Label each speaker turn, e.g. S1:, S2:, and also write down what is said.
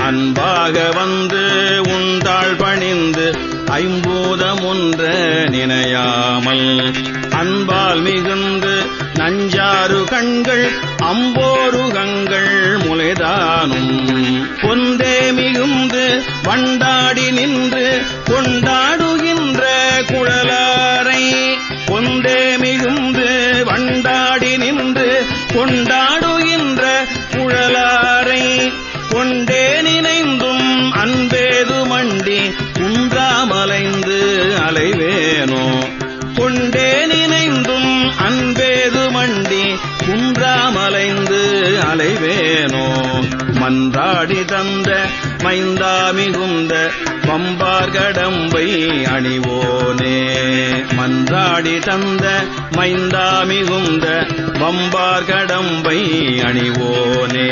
S1: அன்பாக வந்து உண்டாள் பணிந்து ஐம்பூதம் ஒன்ற நினையாமல் அன்பால் மிகுந்து நஞ்சாறு கண்கள் அம்போருகங்கள் முளைதானும் பொந்தே மிகுந்து வண்டாடி நின்று கொண்டாடுகின்ற குழலாரை பொந்தே மிகுந்து வண்டாடி நின்று கொண்டாடுகின்ற குழலாரை கொண்டே நினைந்தும் அன்பேது மண்டி குன்றாமலைந்து அலைவேனோ கொண்டே நினைந்தும் அன்பேது மண்டி குன்றாமலைந்து அலைவேனோ மன்றாடி தந்த மைந்தா மிகுந்த வம்பார் கடம்பை அணிவோனே மன்றாடி தந்த மைந்தா மிகுந்த வம்பார் கடம்பை அணிவோனே.